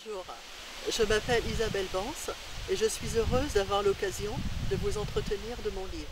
Bonjour, je m'appelle Isabelle Bance et je suis heureuse d'avoir l'occasion de vous entretenir de mon livre.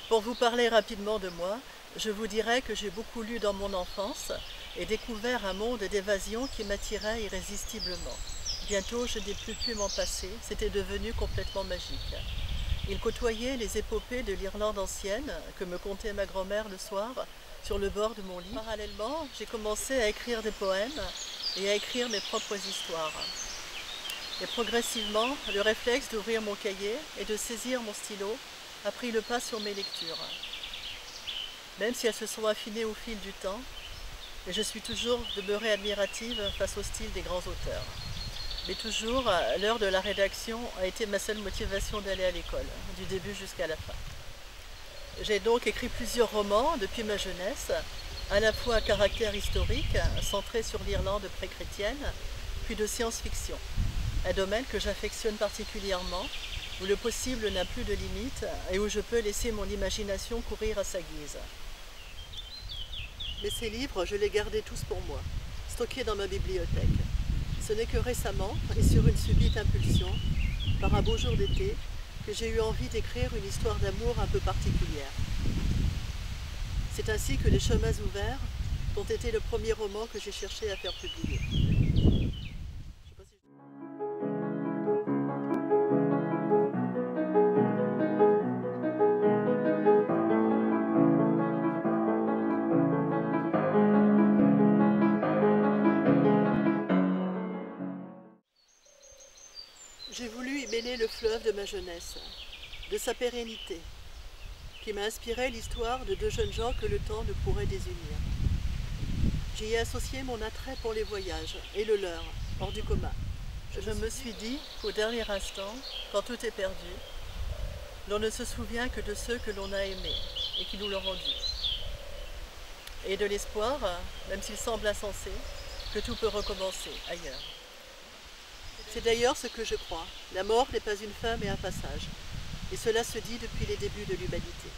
Pour vous parler rapidement de moi, je vous dirais que j'ai beaucoup lu dans mon enfance et découvert un monde d'évasion qui m'attirait irrésistiblement. Bientôt, je n'ai plus pu m'en passer, c'était devenu complètement magique. Il côtoyait les épopées de l'Irlande ancienne que me contait ma grand-mère le soir sur le bord de mon lit. Parallèlement, j'ai commencé à écrire des poèmes et à écrire mes propres histoires. Et progressivement, le réflexe d'ouvrir mon cahier et de saisir mon stylo a pris le pas sur mes lectures. Même si elles se sont affinées au fil du temps, et je suis toujours demeurée admirative face au style des grands auteurs. Mais toujours, l'heure de la rédaction a été ma seule motivation d'aller à l'école, du début jusqu'à la fin. J'ai donc écrit plusieurs romans depuis ma jeunesse, à la fois à caractère historique, centré sur l'Irlande pré-chrétienne, puis de science-fiction, un domaine que j'affectionne particulièrement, où le possible n'a plus de limites et où je peux laisser mon imagination courir à sa guise. Mais ces livres, je les gardais tous pour moi, stockés dans ma bibliothèque. Ce n'est que récemment, et sur une subite impulsion, par un beau jour d'été, que j'ai eu envie d'écrire une histoire d'amour un peu particulière. C'est ainsi que Les Chemins ouverts ont été le premier roman que j'ai cherché à faire publier. J'ai voulu y mêler le fleuve de ma jeunesse, de sa pérennité, qui m'a inspiré l'histoire de deux jeunes gens que le temps ne pourrait désunir. J'y ai associé mon attrait pour les voyages et le leur, hors du commun. Je me suis dit qu'au dernier instant, quand tout est perdu, l'on ne se souvient que de ceux que l'on a aimés et qui nous l'ont rendu. Et de l'espoir, même s'il semble insensé, que tout peut recommencer ailleurs. C'est d'ailleurs ce que je crois. La mort n'est pas une fin mais un passage. Et cela se dit depuis les débuts de l'humanité.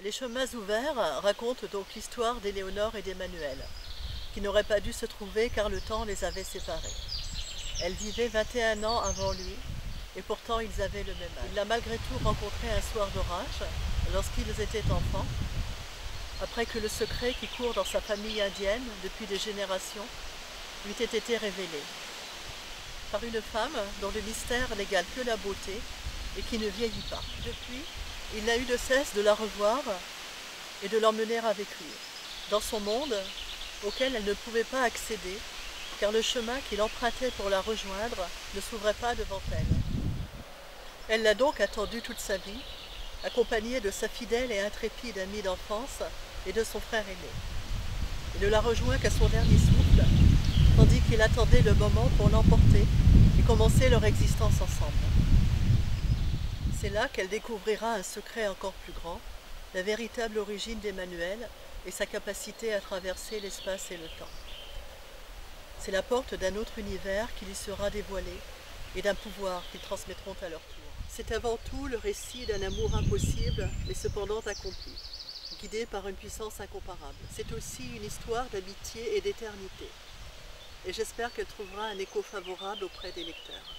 Les Chemins ouverts racontent donc l'histoire d'Éléonore et d'Emmanuel, qui n'auraient pas dû se trouver car le temps les avait séparés. Elle vivait 21 ans avant lui, et pourtant ils avaient le même âge. Il l'a malgré tout rencontré un soir d'orage, lorsqu'ils étaient enfants, après que le secret qui court dans sa famille indienne depuis des générations lui ait été révélé. Par une femme dont le mystère n'égale que la beauté et qui ne vieillit pas. Depuis, il n'a eu de cesse de la revoir et de l'emmener avec lui, dans son monde auquel elle ne pouvait pas accéder, car le chemin qu'il empruntait pour la rejoindre ne s'ouvrait pas devant elle. Elle l'a donc attendu toute sa vie, accompagnée de sa fidèle et intrépide amie d'enfance et de son frère aîné. Il ne la rejoint qu'à son dernier souffle, tandis qu'il attendait le moment pour l'emporter et commencer leur existence ensemble. C'est là qu'elle découvrira un secret encore plus grand, la véritable origine d'Emmanuel et sa capacité à traverser l'espace et le temps. C'est la porte d'un autre univers qui lui sera dévoilé et d'un pouvoir qu'ils transmettront à leur tour. C'est avant tout le récit d'un amour impossible, mais cependant accompli, guidé par une puissance incomparable. C'est aussi une histoire d'amitié et d'éternité. Et j'espère qu'elle trouvera un écho favorable auprès des lecteurs.